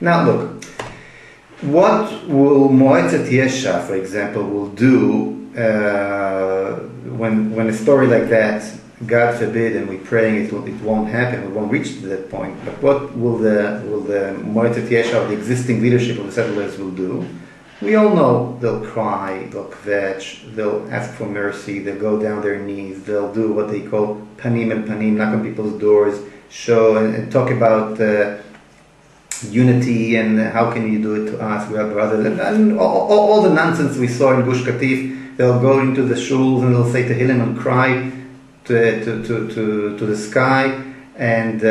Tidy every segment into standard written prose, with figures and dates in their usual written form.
Now look, what will Moetzet Yesha, for example, will do when a story like that, God forbid, and we're praying it won't happen, we won't reach to that point, but what will the Moetzet Yesha, the existing leadership of the settlers will do? We all know they'll cry, they'll kvetch, they'll ask for mercy, they'll go down their knees, they'll do what they call panim and panim, knock on people's doors, show and talk about unity and how can you do it to us, we are brothers, and all the nonsense we saw in Gush Katif. They'll go into the shuls and they'll say Tehillim and cry to the sky, and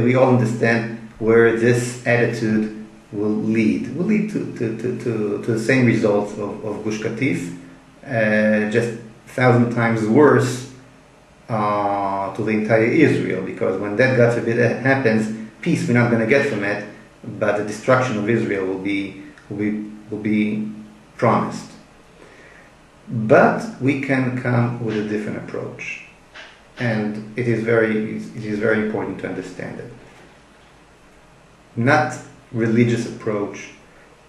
we all understand where this attitude will lead to the same results of Gush Katif, just 1,000 times worse to the entire Israel, because when that, God forbid, happens, peace we're not going to get from it, but the destruction of Israel will be promised. But we can come with a different approach, and it is very important to understand it. Not religious approach,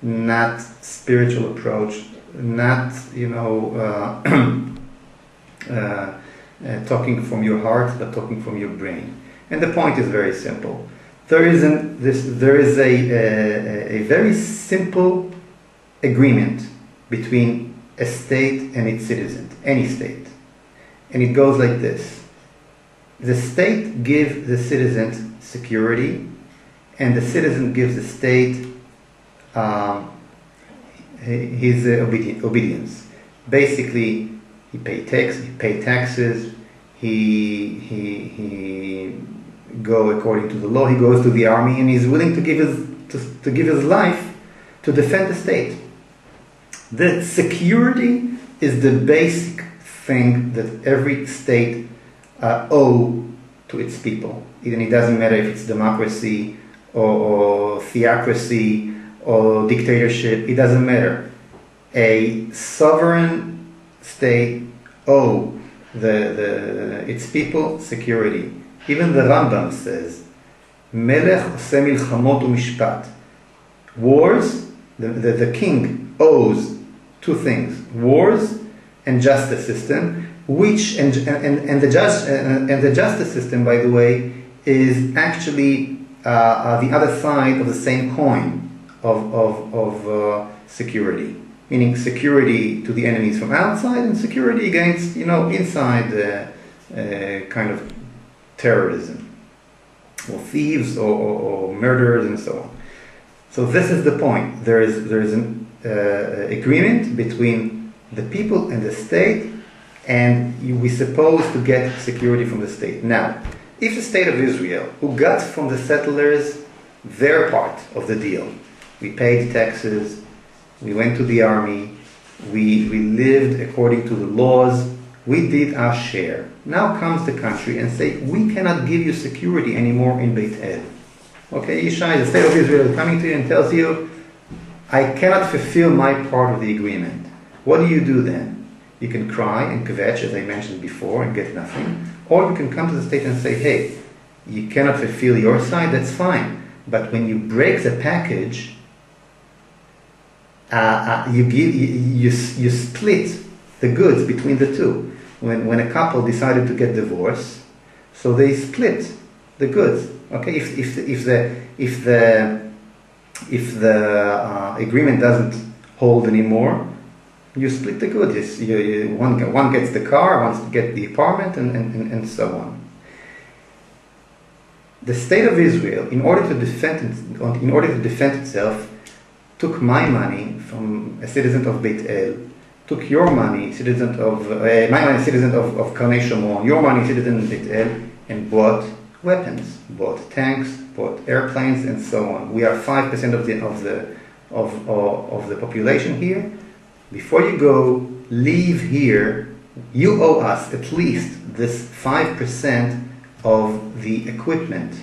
not spiritual approach, not talking from your heart, but talking from your brain. And the point is very simple. There is a very simple agreement between a state and its citizen, any state. And it goes like this. The state gives the citizen security, and the citizen gives the state his obedience. Basically, he pay taxes, he go according to the law, he goes to the army, and he's willing to give his life to defend the state. The security is the basic thing that every state owe to its people. Even it doesn't matter if it's democracy or theocracy or dictatorship, it doesn't matter. A sovereign state owe its people security. Even the Rambam says, Melech oseh milchamot u'mishpat. Wars, the king owes two things: wars and justice system. Which and the justice system, by the way, is actually the other side of the same coin of security. Meaning security to the enemies from outside, and security against inside kind of terrorism, or thieves, or murderers, and so on. So this is the point. There is an agreement between the people and the state, and we're supposed to get security from the state. Now, if the state of Israel, who got from the settlers their part of the deal, we paid taxes, we went to the army, we lived according to the laws, we did our share. Now comes the country and say, we cannot give you security anymore in Beit El. Okay, Yishai, the state of Israel is coming to you and tells you, I cannot fulfill my part of the agreement. What do you do then? You can cry and kvetch, as I mentioned before, and get nothing. Or you can come to the state and say, hey, you cannot fulfill your side, that's fine. But when you break the package, you split the goods between the two. When a couple decided to get divorced, so they split the goods. Okay, if the agreement doesn't hold anymore, you split the goods. One gets the car, one gets the apartment, and so on. The state of Israel, in order to defend itself, took my money from a citizen of Beit El, took your money, citizen of my money, citizen of Karnei Shomron, your money, citizen of Beit El, and bought weapons, bought tanks, bought airplanes, and so on. We are 5% of the population here. Before you go, leave here. You owe us at least this 5% of the equipment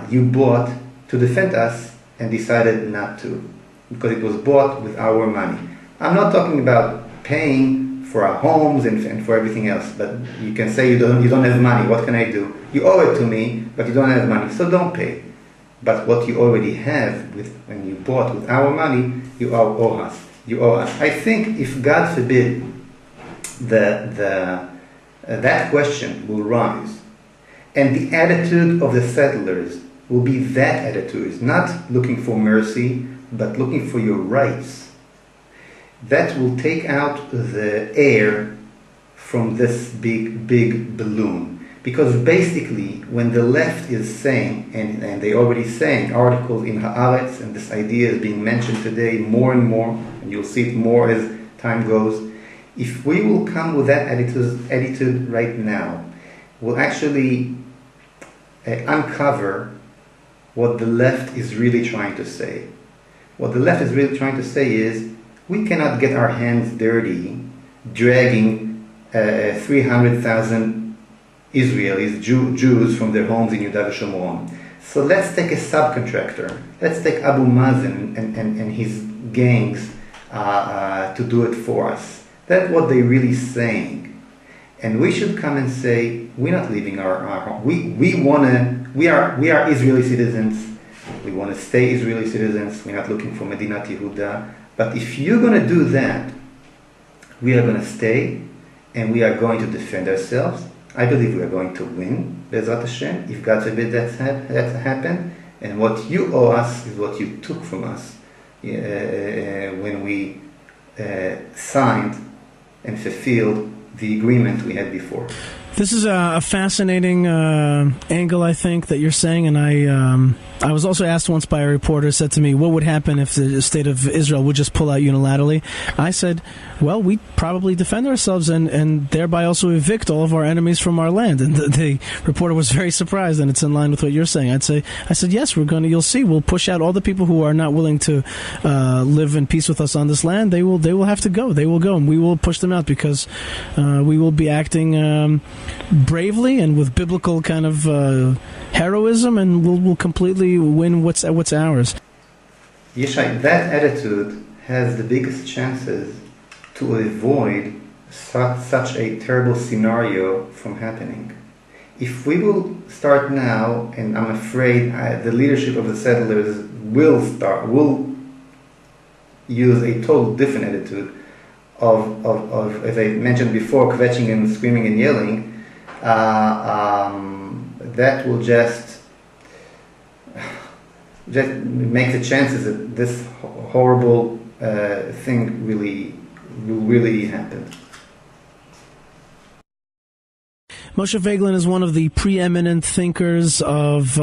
you bought to defend us, and decided not to, because it was bought with our money. I'm not talking about paying for our homes and for everything else, but you can say you don't have money. What can I do? You owe it to me, but you don't have money, so don't pay. But what you already have when you bought with our money, you owe us. You owe us. I think if God forbid that question will rise, and the attitude of the settlers will be that attitude, not looking for mercy, but looking for your rights, that will take out the air from this big balloon. Because basically, when the left is saying, and they already saying, articles in Haaretz, and this idea is being mentioned today more and more, and you'll see it more as time goes, if we will come with that attitude right now, we'll actually uncover what the left is really trying to say. What the left is really trying to say is, we cannot get our hands dirty dragging 300,000 Israelis, Jews from their homes in Yehuda Shomron. So let's take a subcontractor. Let's take Abu Mazen and his gangs to do it for us. That's what they're really saying. And we should come and say, we're not leaving our home. We are Israeli citizens. We want to stay Israeli citizens. We're not looking for Medinat Yehuda. But if you're going to do that, we are going to stay and we are going to defend ourselves. I believe we are going to win, Be'ezrat Hashem, if God forbid that happen. And what you owe us is what you took from us when we signed and fulfilled the agreement we had before. This is a fascinating angle, I think, that you're saying, and I was also asked once by a reporter, said to me, what would happen if the state of Israel would just pull out unilaterally? I said, well, we'd probably defend ourselves and thereby also evict all of our enemies from our land. And the reporter was very surprised, and it's in line with what you're saying. I said, yes, you'll see, we'll push out all the people who are not willing to live in peace with us on this land. They will have to go. They will go, and we will push them out because we will be acting bravely and with biblical kind of heroism, and we'll completely win what's ours. Yishai, that attitude has the biggest chances to avoid such a terrible scenario from happening. If we will start now, and I'm afraid the leadership of the settlers will use a total different attitude of as I mentioned before, kvetching and screaming and yelling, that will just make the chances that this horrible thing will really happen. Moshe Feiglin is one of the preeminent thinkers of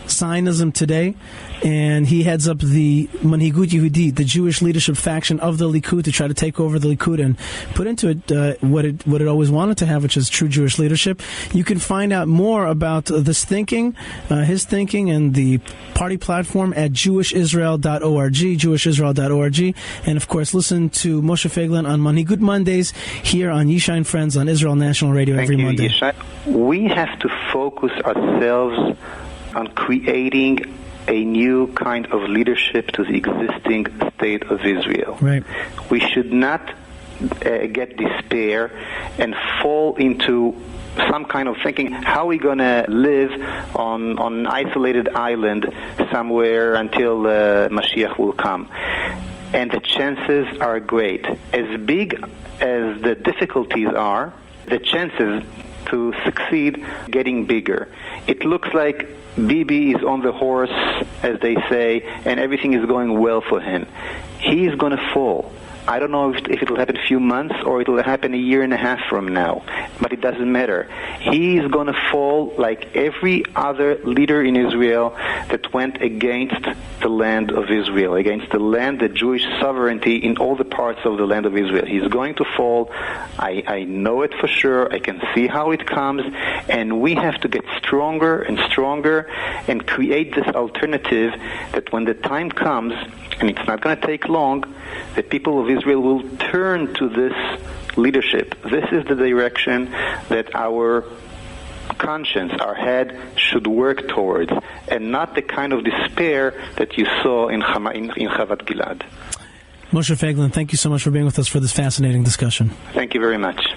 Zionism today, and he heads up the Manhigut Yehudit, the Jewish leadership faction of the Likud, to try to take over the Likud and put into it what it always wanted to have, which is true Jewish leadership. You can find out more about this thinking, his thinking, and the party platform at jewishisrael.org, jewishisrael.org, and of course listen to Moshe Feiglin on Manhigut Mondays here on Yishai and Friends on Israel National Radio every Monday. Yishai. We have to focus ourselves on creating a new kind of leadership to the existing state of Israel. Right. We should not get despair and fall into some kind of thinking, how are we going to live on an isolated island somewhere until Mashiach will come? And the chances are great. As big as the difficulties are, the chances to succeed getting bigger. It looks like Bibi is on the horse, as they say, and everything is going well for him. He is going to fall. I don't know if it will happen a few months or it will happen a year and a half from now, but it doesn't matter. He is going to fall like every other leader in Israel that went against the land of Israel, against the land, the Jewish sovereignty in all the parts of the land of Israel. He's going to fall. I know it for sure. I can see how it comes, and we have to get stronger and stronger and create this alternative that when the time comes, and it's not going to take long, the people of Israel will turn to this leadership. This is the direction that our conscience, our head, should work towards, and not the kind of despair that you saw in Chavat Gilad. Moshe Feiglin, thank you so much for being with us for this fascinating discussion. Thank you very much.